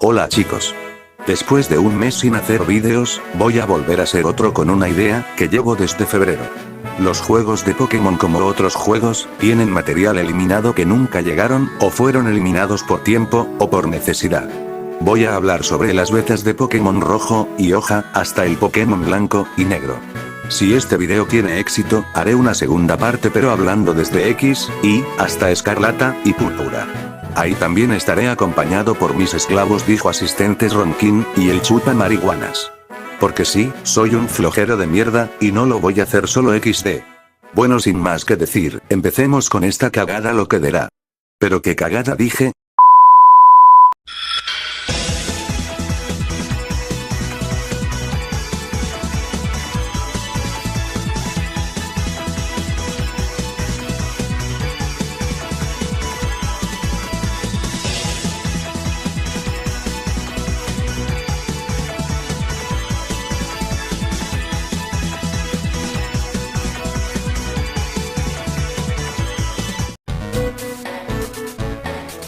Hola chicos. Después de un mes sin hacer vídeos, voy a volver a hacer otro con una idea que llevo desde febrero. Los juegos de Pokémon, como otros juegos, tienen material eliminado que nunca llegaron, o fueron eliminados por tiempo, o por necesidad. Voy a hablar sobre las betas de Pokémon Rojo y Hoja, hasta el Pokémon Blanco y Negro. Si este video tiene éxito, haré una segunda parte, pero hablando desde X, Y, hasta Escarlata y Púrpura. Ahí también estaré acompañado por mis esclavos, dijo asistentes Ronquín y el chupa marihuanas. Porque sí, soy un flojero de mierda, y no lo voy a hacer solo XD. Bueno, sin más que decir, empecemos con esta cagada lo que derá. ¿Pero qué cagada dije?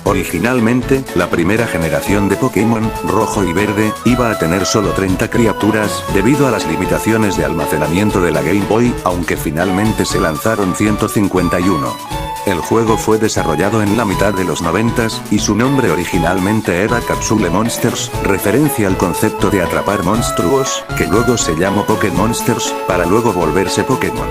Originalmente, la primera generación de Pokémon, Rojo y Verde, iba a tener solo 30 criaturas, debido a las limitaciones de almacenamiento de la Game Boy, aunque finalmente se lanzaron 151. El juego fue desarrollado en la mitad de los 90s, y su nombre originalmente era Capsule Monsters, referencia al concepto de atrapar monstruos, que luego se llamó Pokémon Monsters, para luego volverse Pokémon.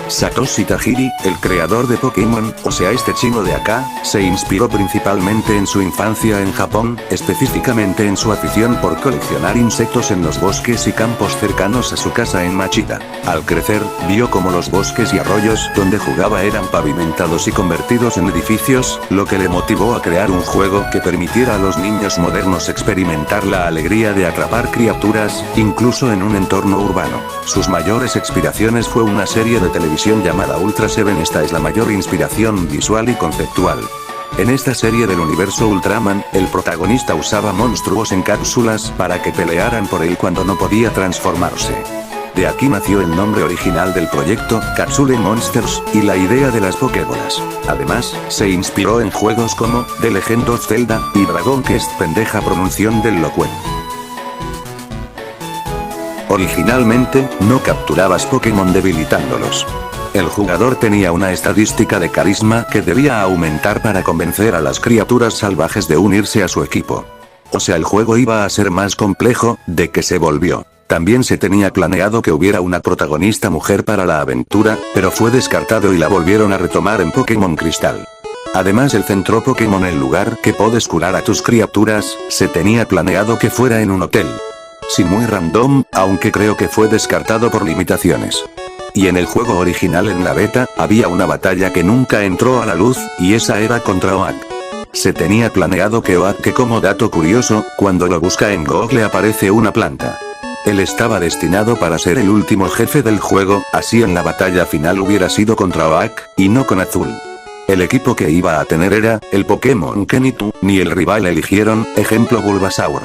Satoshi Tajiri, el creador de Pokémon, o sea este chino de acá, se inspiró principalmente en su infancia en Japón, específicamente en su afición por coleccionar insectos en los bosques y campos cercanos a su casa en Machida. Al crecer, vio como los bosques y arroyos donde jugaba eran pavimentados y convertidos en edificios, lo que le motivó a crear un juego que permitiera a los niños modernos experimentar la alegría de atrapar criaturas, incluso en un entorno urbano. Sus mayores inspiraciones fue una serie de televisión llamada Ultra Seven. Esta es la mayor inspiración visual y conceptual. En esta serie del universo Ultraman, el protagonista usaba monstruos en cápsulas para que pelearan por él cuando no podía transformarse. De aquí nació el nombre original del proyecto, Capsule Monsters, y la idea de las Pokébolas. Además, se inspiró en juegos como The Legend of Zelda y Dragon Quest. Pendeja pronunciación del Loquen. Originalmente, no capturabas Pokémon debilitándolos. El jugador tenía una estadística de carisma que debía aumentar para convencer a las criaturas salvajes de unirse a su equipo. O sea, el juego iba a ser más complejo, de que se volvió. También se tenía planeado que hubiera una protagonista mujer para la aventura, pero fue descartado y la volvieron a retomar en Pokémon Cristal. Además, el centro Pokémon, el lugar que puedes curar a tus criaturas, se tenía planeado que fuera en un hotel. Sí, muy random, aunque creo que fue descartado por limitaciones. Y en el juego original, en la beta, había una batalla que nunca entró a la luz, y esa era contra Oak. Se tenía planeado que Oak, que como dato curioso, cuando lo busca en Google aparece una planta. Él estaba destinado para ser el último jefe del juego, así en la batalla final hubiera sido contra Oak, y no con Azul. El equipo que iba a tener era, el Pokémon que ni tú, ni el rival eligieron, ejemplo Bulbasaur,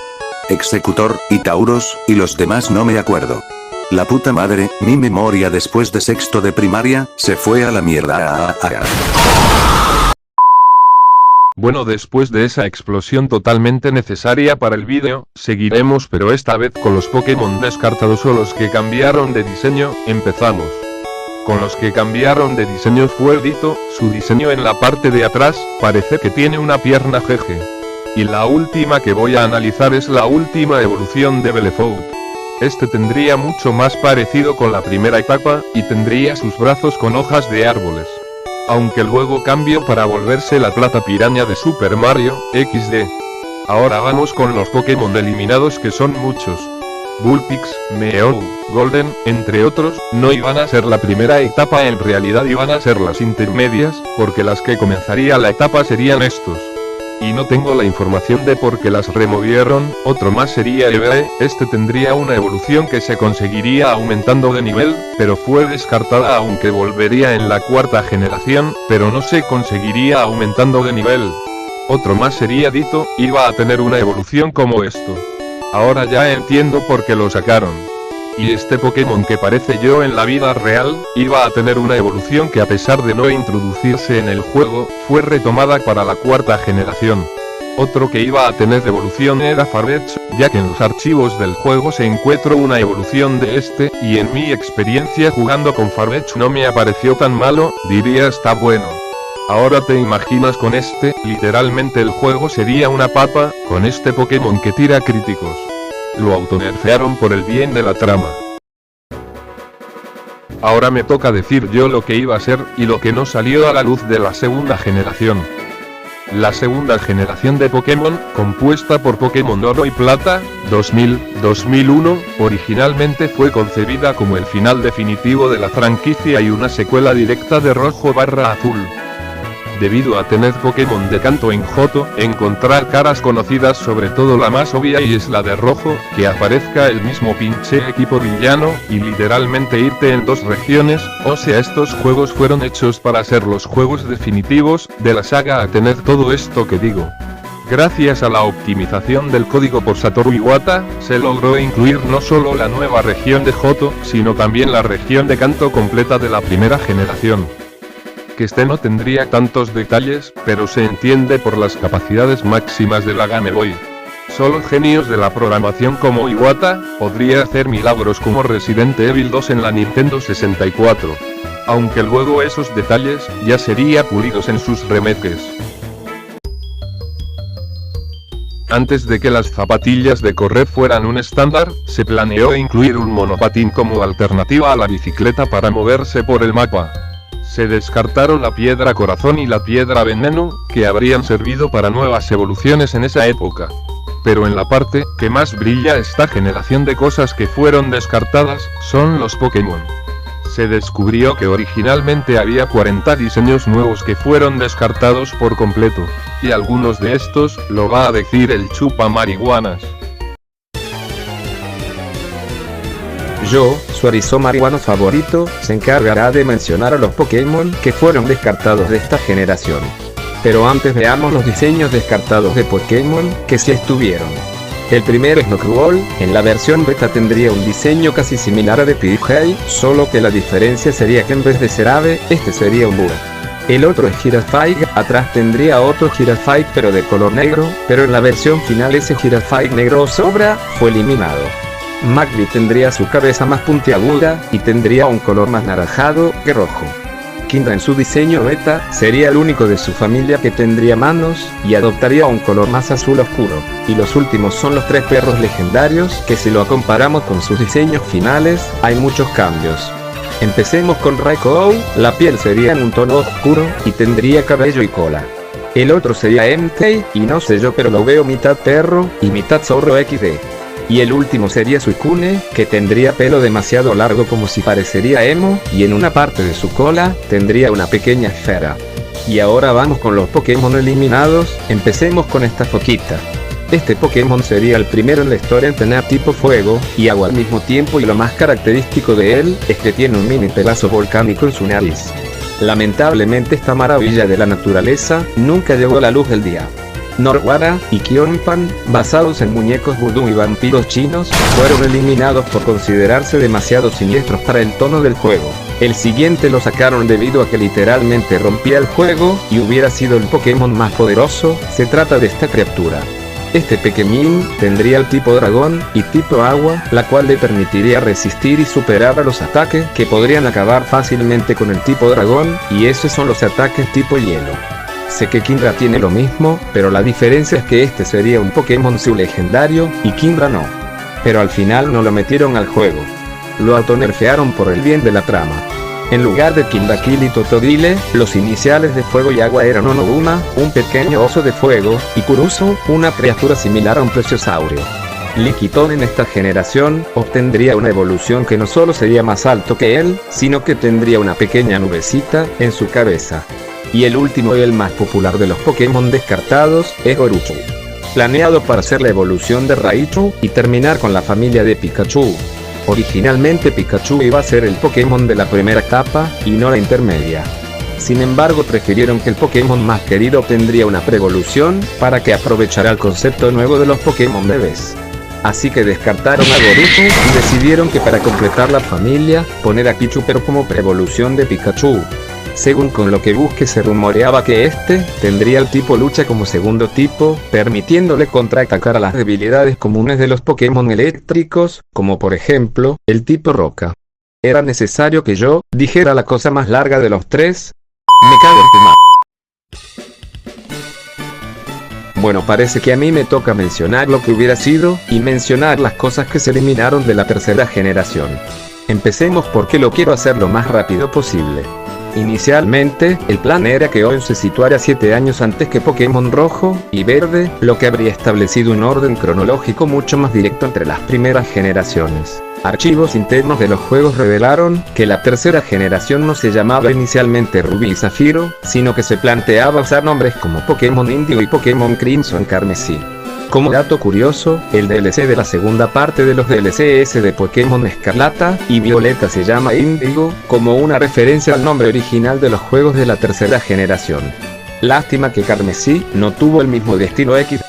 Executor, y Tauros, y los demás no me acuerdo. La puta madre, mi memoria después de sexto de primaria, se fue a la mierda. Bueno, después de esa explosión totalmente necesaria para el vídeo, seguiremos, pero esta vez con los Pokémon descartados o los que cambiaron de diseño. Empezamos. Con los que cambiaron de diseño fue Dito. Su diseño en la parte de atrás, parece que tiene una pierna jeje. Y la última que voy a analizar es la última evolución de Belefout. Este tendría mucho más parecido con la primera etapa, y tendría sus brazos con hojas de árboles. Aunque luego cambió para volverse la plata piraña de Super Mario XD. Ahora vamos con los Pokémon eliminados, que son muchos. Vulpix, Meow, Golden, entre otros, no iban a ser la primera etapa, en realidad iban a ser las intermedias, porque las que comenzaría la etapa serían estos. Y no tengo la información de por qué las removieron. Otro más sería Eevee. Este tendría una evolución que se conseguiría aumentando de nivel, pero fue descartada, aunque volvería en la cuarta generación, pero no se conseguiría aumentando de nivel. Otro más sería Dito, iba a tener una evolución como esto. Ahora ya entiendo por qué lo sacaron. Y este Pokémon que parece yo en la vida real, iba a tener una evolución que, a pesar de no introducirse en el juego, fue retomada para la cuarta generación. Otro que iba a tener evolución era Farfetch, ya que en los archivos del juego se encuentra una evolución de este, y en mi experiencia jugando con Farfetch no me apareció tan malo, diría está bueno. Ahora te imaginas con este, literalmente el juego sería una papa, con este Pokémon que tira críticos. Lo autonerfearon por el bien de la trama. Ahora me toca decir yo lo que iba a ser, y lo que no salió a la luz de la segunda generación. La segunda generación de Pokémon, compuesta por Pokémon Oro y Plata, 2000-2001, originalmente fue concebida como el final definitivo de la franquicia y una secuela directa de Rojo/Azul. Debido a tener Pokémon de canto en Johto, encontrar caras conocidas, sobre todo la más obvia y es la de Rojo, que aparezca el mismo pinche equipo villano, y literalmente irte en dos regiones, o sea estos juegos fueron hechos para ser los juegos definitivos, de la saga a tener todo esto que digo. Gracias a la optimización del código por Satoru Iwata, se logró incluir no solo la nueva región de Johto, sino también la región de canto completa de la primera generación. Que este no tendría tantos detalles, pero se entiende por las capacidades máximas de la Game Boy. Solo genios de la programación como Iwata, podría hacer milagros como Resident Evil 2 en la Nintendo 64. Aunque luego esos detalles, ya sería pulidos en sus remakes. Antes de que las zapatillas de correr fueran un estándar, se planeó incluir un monopatín como alternativa a la bicicleta para moverse por el mapa. Se descartaron la piedra corazón y la piedra veneno, que habrían servido para nuevas evoluciones en esa época. Pero en la parte que más brilla esta generación de cosas que fueron descartadas, son los Pokémon. Se descubrió que originalmente había 40 diseños nuevos que fueron descartados por completo, y algunos de estos, lo va a decir el chupa marihuanas. Yo, su erizo marihuano favorito, se encargará de mencionar a los Pokémon que fueron descartados de esta generación. Pero antes veamos los diseños descartados de Pokémon que sí estuvieron. El primero es Noctowl, en la versión beta tendría un diseño casi similar a de Pidgey, solo que la diferencia sería que en vez de ser ave, este sería un búho. El otro es Girafaig, atrás tendría otro Girafaig pero de color negro, pero en la versión final ese Girafaig negro sobra, fue eliminado. Magby tendría su cabeza más puntiaguda, y tendría un color más naranjado que rojo. Kingdra en su diseño beta, sería el único de su familia que tendría manos, y adoptaría un color más azul oscuro. Y los últimos son los tres perros legendarios, que si lo comparamos con sus diseños finales, hay muchos cambios. Empecemos con Raikou, la piel sería en un tono oscuro, y tendría cabello y cola. El otro sería Entei, y no sé yo pero lo veo mitad perro, y mitad zorro XD. Y el último sería Suicune, que tendría pelo demasiado largo como si parecería emo, y en una parte de su cola, tendría una pequeña esfera. Y ahora vamos con los Pokémon eliminados, empecemos con esta foquita. Este Pokémon sería el primero en la historia en tener tipo fuego y agua al mismo tiempo, y lo más característico de él, es que tiene un mini pedazo volcánico en su nariz. Lamentablemente esta maravilla de la naturaleza, nunca llegó a la luz del día. Norwara y Kionpan, basados en muñecos vudú y vampiros chinos, fueron eliminados por considerarse demasiado siniestros para el tono del juego. El siguiente lo sacaron debido a que literalmente rompía el juego, y hubiera sido el Pokémon más poderoso. Se trata de esta criatura. Este Pikmin tendría el tipo dragón y tipo agua, la cual le permitiría resistir y superar a los ataques que podrían acabar fácilmente con el tipo dragón, y esos son los ataques tipo hielo. Sé que Kingdra tiene lo mismo, pero la diferencia es que este sería un Pokémon Su legendario, y Kingdra no. Pero al final no lo metieron al juego. Lo autonerfearon por el bien de la trama. En lugar de Kindakil y Totodile, los iniciales de fuego y agua eran Onoguma, un pequeño oso de fuego, y Kurusu, una criatura similar a un plesiosaurio. Lickitung en esta generación, obtendría una evolución que no solo sería más alto que él, sino que tendría una pequeña nubecita en su cabeza. Y el último y el más popular de los Pokémon descartados, es Goruchu. Planeado para hacer la evolución de Raichu, y terminar con la familia de Pikachu. Originalmente Pikachu iba a ser el Pokémon de la primera etapa, y no la intermedia. Sin embargo prefirieron que el Pokémon más querido tendría una preevolución, para que aprovechara el concepto nuevo de los Pokémon bebés. Así que descartaron a Goruchu, y decidieron que para completar la familia, poner a Pichu pero como preevolución de Pikachu. Según con lo que busque se rumoreaba que este tendría el tipo lucha como segundo tipo, permitiéndole contraatacar a las debilidades comunes de los Pokémon eléctricos, como por ejemplo, el tipo roca. Era necesario que yo dijera la cosa más larga de los tres. Me cago en tu madre. Bueno, parece que a mí me toca mencionar lo que hubiera sido, y mencionar las cosas que se eliminaron de la tercera generación. Empecemos porque lo quiero hacer lo más rápido posible. Inicialmente, el plan era que Hoenn se situara 7 años antes que Pokémon Rojo y Verde, lo que habría establecido un orden cronológico mucho más directo entre las primeras generaciones. Archivos internos de los juegos revelaron que la tercera generación no se llamaba inicialmente Rubí y Zafiro, sino que se planteaba usar nombres como Pokémon Índigo y Pokémon Crimson Carmesí. Como dato curioso, el DLC de la segunda parte de los DLCs de Pokémon Escarlata y Violeta se llama Índigo, como una referencia al nombre original de los juegos de la tercera generación. Lástima que Carmesí no tuvo el mismo destino X.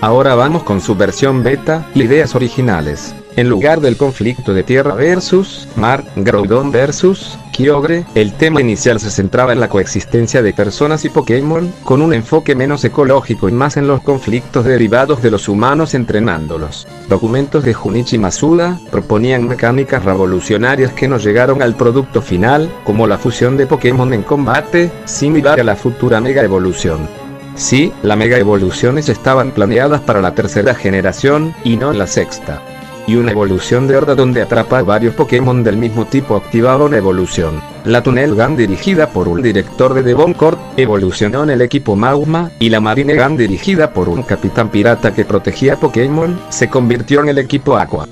Ahora vamos con su versión beta, ideas originales. En lugar del conflicto de tierra versus mar, Groudon versus Kyogre, el tema inicial se centraba en la coexistencia de personas y Pokémon, con un enfoque menos ecológico y más en los conflictos derivados de los humanos entrenándolos. Documentos de Junichi Masuda proponían mecánicas revolucionarias que no llegaron al producto final, como la fusión de Pokémon en combate, similar a la futura Mega Evolución. Sí, las Mega Evoluciones estaban planeadas para la tercera generación, y no en la sexta. Y una evolución de horda donde atrapa a varios Pokémon del mismo tipo activaba una evolución. La Tunnel Gun dirigida por un director de Devon Court, evolucionó en el equipo Magma, y la Marine Gun dirigida por un capitán pirata que protegía Pokémon, se convirtió en el equipo Aqua.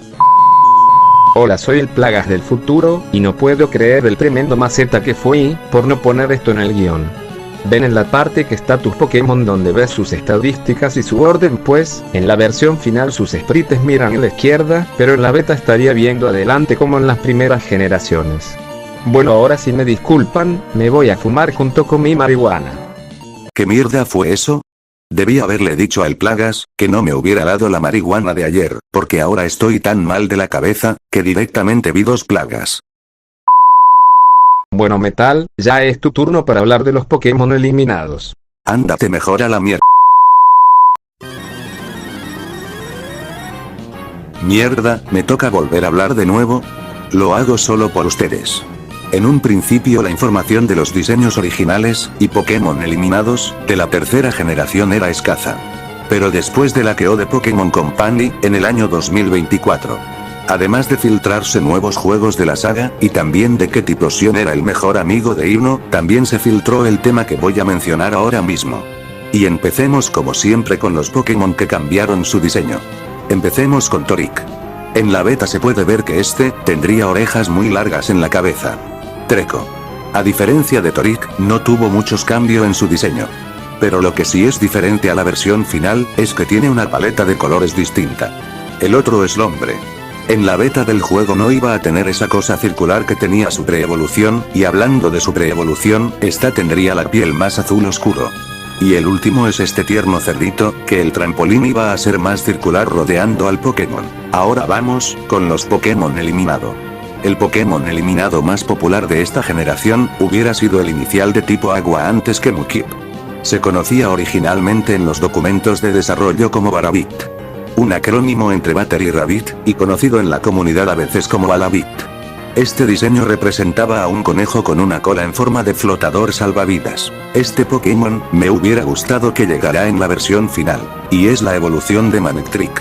Hola, soy el Plagas del futuro, y no puedo creer el tremendo maceta que fui, por no poner esto en el guión. Ven en la parte que está tus Pokémon donde ves sus estadísticas y su orden, pues, en la versión final sus sprites miran a la izquierda, pero en la beta estaría viendo adelante como en las primeras generaciones. Bueno, ahora si me disculpan, me voy a fumar junto con mi marihuana. ¿Qué mierda fue eso? Debí haberle dicho al Plagas que no me hubiera dado la marihuana de ayer, porque ahora estoy tan mal de la cabeza, que directamente vi 2 plagas. Bueno, Metal, ya es tu turno para hablar de los Pokémon eliminados. Ándate mejor a la mierda. Mierda, ¿me toca volver a hablar de nuevo? Lo hago solo por ustedes. En un principio la información de los diseños originales, y Pokémon eliminados, de la tercera generación era escasa. Pero después de la KO de Pokémon Company, en el año 2024. Además de filtrarse nuevos juegos de la saga, y también de que Typhlosion era el mejor amigo de Hypno, también se filtró el tema que voy a mencionar ahora mismo. Y empecemos como siempre con los Pokémon que cambiaron su diseño. Empecemos con Toric. En la beta se puede ver que este, tendría orejas muy largas en la cabeza. Treecko. A diferencia de Toric, no tuvo muchos cambios en su diseño. Pero lo que sí es diferente a la versión final, es que tiene una paleta de colores distinta. El otro es Lombre. En la beta del juego no iba a tener esa cosa circular que tenía su preevolución, y hablando de su preevolución, esta tendría la piel más azul oscuro. Y el último es este tierno cerdito, que el trampolín iba a ser más circular rodeando al Pokémon. Ahora vamos, con los Pokémon eliminado. El Pokémon eliminado más popular de esta generación, hubiera sido el inicial de tipo agua antes que Mukip. Se conocía originalmente en los documentos de desarrollo como Barabit. Un acrónimo entre Batter y Rabbit, y conocido en la comunidad a veces como Alabit. Este diseño representaba a un conejo con una cola en forma de flotador salvavidas. Este Pokémon, me hubiera gustado que llegara en la versión final, y es la evolución de Manectric.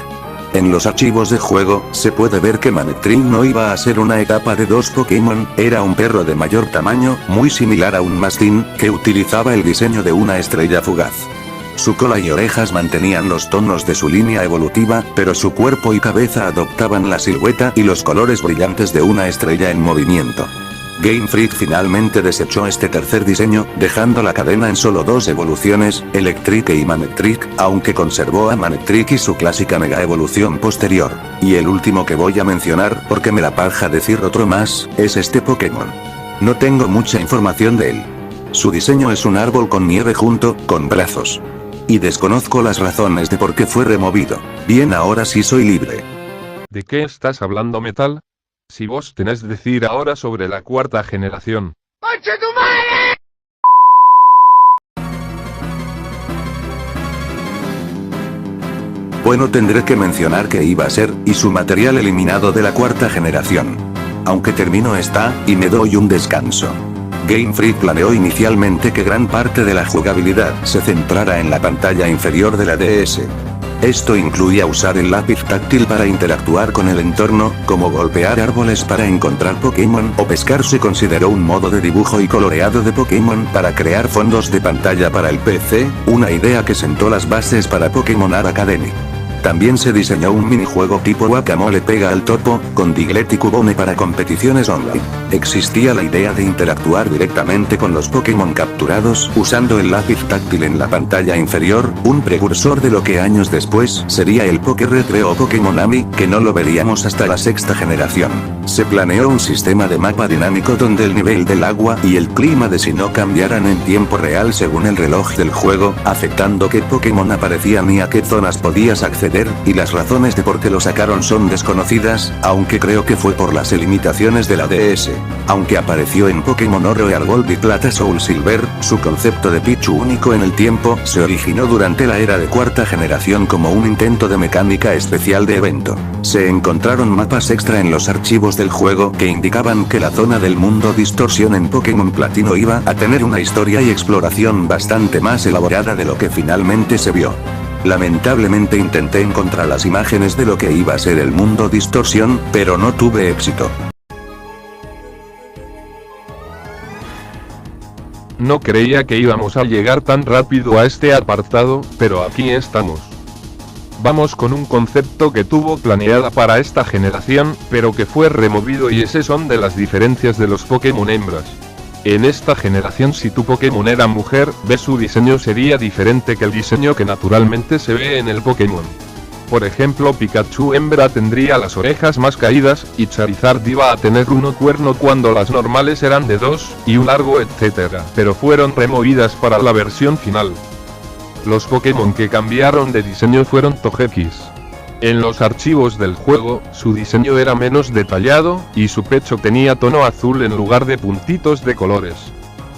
En los archivos de juego, se puede ver que Manectric no iba a ser una etapa de 2 Pokémon, era un perro de mayor tamaño, muy similar a un mastín, que utilizaba el diseño de una estrella fugaz. Su cola y orejas mantenían los tonos de su línea evolutiva, pero su cuerpo y cabeza adoptaban la silueta y los colores brillantes de una estrella en movimiento. Game Freak finalmente desechó este tercer diseño, dejando la cadena en solo 2 evoluciones, Electric y Manectric, aunque conservó a Manectric y su clásica mega evolución posterior. Y el último que voy a mencionar, porque me la paja decir otro más, es este Pokémon. No tengo mucha información de él. Su diseño es un árbol con nieve junto con brazos. Y desconozco las razones de por qué fue removido. Bien, ahora sí soy libre. ¿De qué estás hablando, Metal? Si vos tenés decir ahora sobre la cuarta generación. Bueno, tendré que mencionar que iba a ser, y su material eliminado de la cuarta generación. Aunque termino esta, y me doy un descanso. Game Freak planeó inicialmente que gran parte de la jugabilidad se centrara en la pantalla inferior de la DS. Esto incluía usar el lápiz táctil para interactuar con el entorno, como golpear árboles para encontrar Pokémon o pescar. Se consideró un modo de dibujo y coloreado de Pokémon para crear fondos de pantalla para el PC, una idea que sentó las bases para Pokémon Art Academy. También se diseñó un minijuego tipo Guacamole pega al topo, con Diglett y Cubone para competiciones online. Existía la idea de interactuar directamente con los Pokémon capturados usando el lápiz táctil en la pantalla inferior, un precursor de lo que años después sería el Pokéred o Pokémon Ami, que no lo veríamos hasta la sexta generación. Se planeó un sistema de mapa dinámico donde el nivel del agua y el clima de Sinnoh cambiaran en tiempo real según el reloj del juego, afectando qué Pokémon aparecían y a qué zonas podías acceder, y las razones de por qué lo sacaron son desconocidas, aunque creo que fue por las limitaciones de la DS. Aunque apareció en Pokémon Oro y Gold y Plata Soul Silver, su concepto de Pichu único en el tiempo se originó durante la era de cuarta generación como un intento de mecánica especial de evento. Se encontraron mapas extra en los archivos del juego que indicaban que la zona del mundo distorsión en Pokémon Platino iba a tener una historia y exploración bastante más elaborada de lo que finalmente se vio. Lamentablemente intenté encontrar las imágenes de lo que iba a ser el mundo distorsión, pero no tuve éxito. No creía que íbamos a llegar tan rápido a este apartado, pero aquí estamos. Vamos con un concepto que tuvo planeada para esta generación, pero que fue removido, y ese son de las diferencias de los Pokémon hembras. En esta generación, si tu Pokémon era mujer, su diseño sería diferente que el diseño que naturalmente se ve en el Pokémon. Por ejemplo, Pikachu hembra tendría las orejas más caídas, y Charizard iba a tener uno cuerno cuando las normales eran de 2, y un largo etc. Pero fueron removidas para la versión final. Los Pokémon que cambiaron de diseño fueron Togeki's. En los archivos del juego, su diseño era menos detallado, y su pecho tenía tono azul en lugar de puntitos de colores.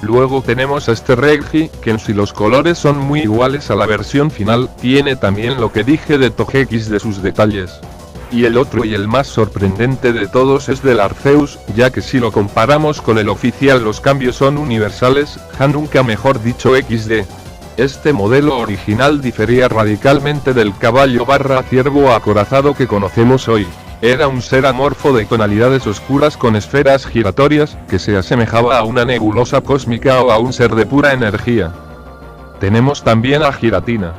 Luego tenemos a este Reggie, que en si los colores son muy iguales a la versión final, tiene también lo que dije de Togeki's de sus detalles. Y el otro y el más sorprendente de todos es del Arceus, ya que si lo comparamos con el oficial los cambios son universales, nunca mejor dicho XD. Este modelo original difería radicalmente del caballo/ciervo acorazado que conocemos hoy. Era un ser amorfo de tonalidades oscuras con esferas giratorias, que se asemejaba a una nebulosa cósmica o a un ser de pura energía. Tenemos también a Giratina.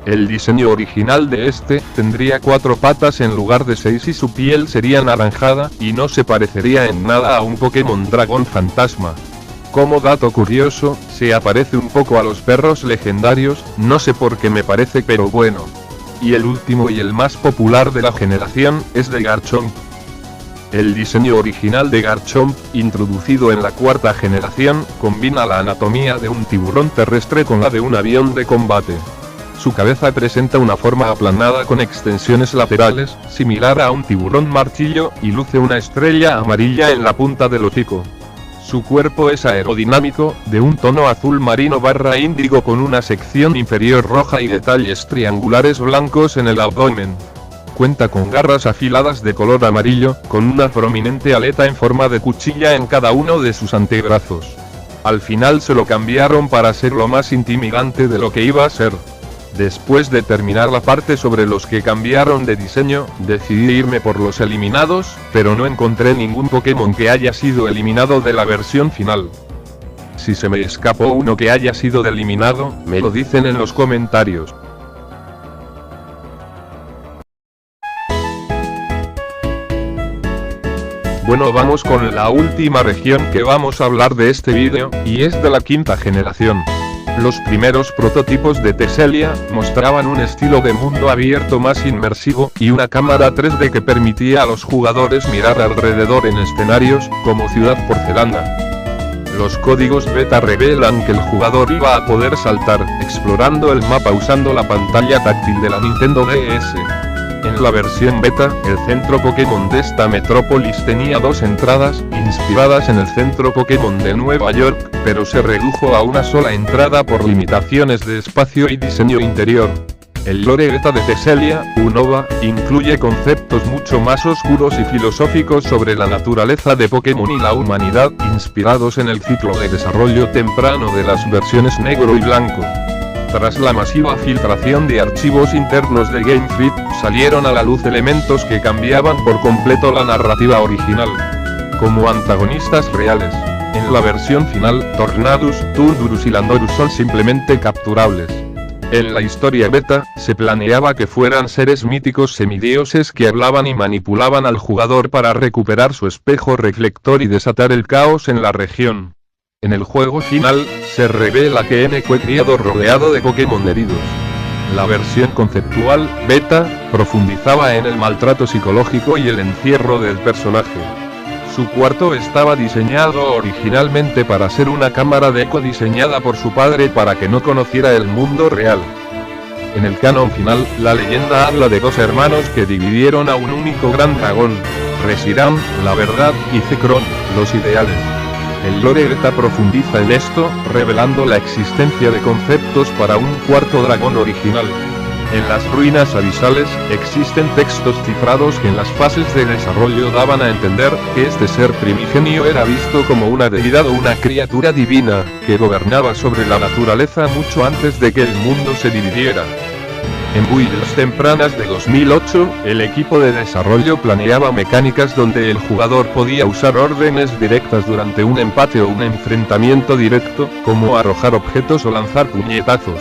El diseño original de este tendría 4 patas en lugar de 6 y su piel sería anaranjada, y no se parecería en nada a un Pokémon Dragón Fantasma. Como dato curioso, se aparece un poco a los perros legendarios, no sé por qué me parece, pero bueno. Y el último y el más popular de la generación, es de Garchomp. El diseño original de Garchomp, introducido en la cuarta generación, combina la anatomía de un tiburón terrestre con la de un avión de combate. Su cabeza presenta una forma aplanada con extensiones laterales, similar a un tiburón martillo, y luce una estrella amarilla en la punta del hocico. Su cuerpo es aerodinámico, de un tono azul marino/índigo con una sección inferior roja y detalles triangulares blancos en el abdomen. Cuenta con garras afiladas de color amarillo, con una prominente aleta en forma de cuchilla en cada uno de sus antebrazos. Al final se lo cambiaron para ser lo más intimidante de lo que iba a ser. Después de terminar la parte sobre los que cambiaron de diseño, decidí irme por los eliminados, pero no encontré ningún Pokémon que haya sido eliminado de la versión final. Si se me escapó uno que haya sido eliminado, me lo dicen en los comentarios. Bueno, vamos con la última región que vamos a hablar de este vídeo, y es de la quinta generación. Los primeros prototipos de Teselia mostraban un estilo de mundo abierto más inmersivo, y una cámara 3D que permitía a los jugadores mirar alrededor en escenarios, como Ciudad Porcelana. Los códigos beta revelan que el jugador iba a poder saltar, explorando el mapa usando la pantalla táctil de la Nintendo DS. En la versión beta, el centro Pokémon de esta metrópolis tenía 2 entradas, inspiradas en el centro Pokémon de Nueva York, pero se redujo a una sola entrada por limitaciones de espacio y diseño interior. El lore beta de Teselia, Unova, incluye conceptos mucho más oscuros y filosóficos sobre la naturaleza de Pokémon y la humanidad, inspirados en el ciclo de desarrollo temprano de las versiones negro y blanco. Tras la masiva filtración de archivos internos de Game Freak, salieron a la luz elementos que cambiaban por completo la narrativa original. Como antagonistas reales, en la versión final, Tornadus, Tundurus y Landorus son simplemente capturables. En la historia beta, se planeaba que fueran seres míticos semidioses que hablaban y manipulaban al jugador para recuperar su espejo reflector y desatar el caos en la región. En el juego final, se revela que N fue criado rodeado de Pokémon heridos. La versión conceptual, beta, profundizaba en el maltrato psicológico y el encierro del personaje. Su cuarto estaba diseñado originalmente para ser una cámara de eco diseñada por su padre para que no conociera el mundo real. En el canon final, la leyenda habla de 2 hermanos que dividieron a un único gran dragón, Reshiram, la verdad, y Zekrom, los ideales. El lore beta profundiza en esto, revelando la existencia de conceptos para un cuarto dragón original. En las ruinas abisales, existen textos cifrados que en las fases de desarrollo daban a entender que este ser primigenio era visto como una deidad o una criatura divina, que gobernaba sobre la naturaleza mucho antes de que el mundo se dividiera. En builds tempranas de 2008, el equipo de desarrollo planeaba mecánicas donde el jugador podía usar órdenes directas durante un empate o un enfrentamiento directo, como arrojar objetos o lanzar puñetazos.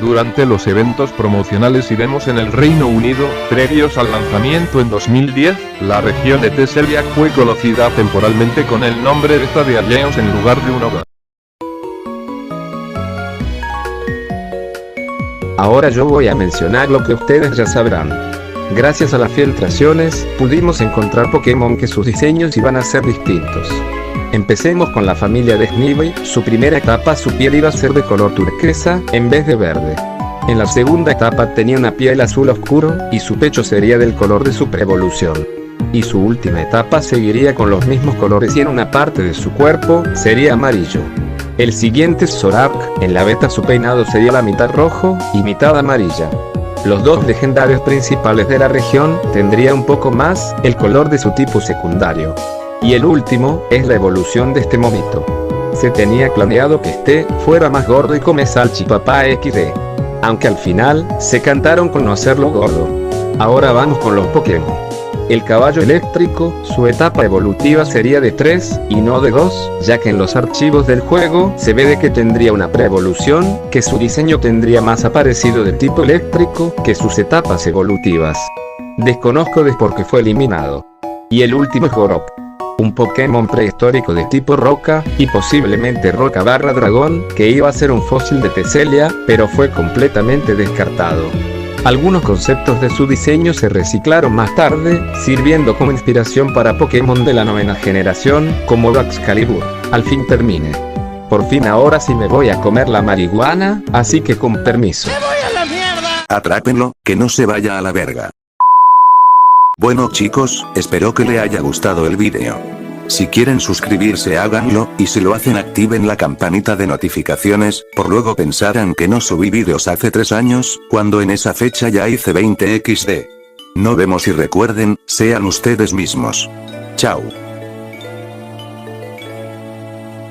Durante los eventos promocionales y demos en el Reino Unido, previos al lanzamiento en 2010, la región de Teselia fue conocida temporalmente con el nombre beta de Alliance en lugar de Unova. Ahora yo voy a mencionar lo que ustedes ya sabrán. Gracias a las filtraciones, pudimos encontrar Pokémon que sus diseños iban a ser distintos. Empecemos con la familia de Snivy. Su primera etapa su piel iba a ser de color turquesa, en vez de verde. En la segunda etapa tenía una piel azul oscuro, y su pecho sería del color de su pre-evolución. Y su última etapa seguiría con los mismos colores y en una parte de su cuerpo, sería amarillo. El siguiente es Zorak. En la beta su peinado sería la mitad rojo, y mitad amarilla. Los 2 legendarios principales de la región, tendría un poco más, el color de su tipo secundario. Y el último, es la evolución de este monito. Se tenía planeado que este, fuera más gordo y come salchipapá XD. Aunque al final, se cantaron con no hacerlo gordo. Ahora vamos con los Pokémon. El caballo eléctrico, su etapa evolutiva sería de 3, y no de 2, ya que en los archivos del juego, se ve de que tendría una pre-evolución, que su diseño tendría más aparecido de tipo eléctrico, que sus etapas evolutivas. Desconozco de por qué fue eliminado. Y el último es Gorop. Un Pokémon prehistórico de tipo roca, y posiblemente roca/dragón, que iba a ser un fósil de Teselia, pero fue completamente descartado. Algunos conceptos de su diseño se reciclaron más tarde, sirviendo como inspiración para Pokémon de la 9ª generación, como Excalibur. Al fin termine. Por fin ahora sí me voy a comer la marihuana, así que con permiso. ¡Me voy a la mierda! Atrápenlo, que no se vaya a la verga. Bueno chicos, espero que le haya gustado el vídeo. Si quieren suscribirse háganlo, y si lo hacen activen la campanita de notificaciones, por luego pensarán que no subí vídeos hace 3 años, cuando en esa fecha ya hice 20 XD. Nos vemos y recuerden, sean ustedes mismos. Chao.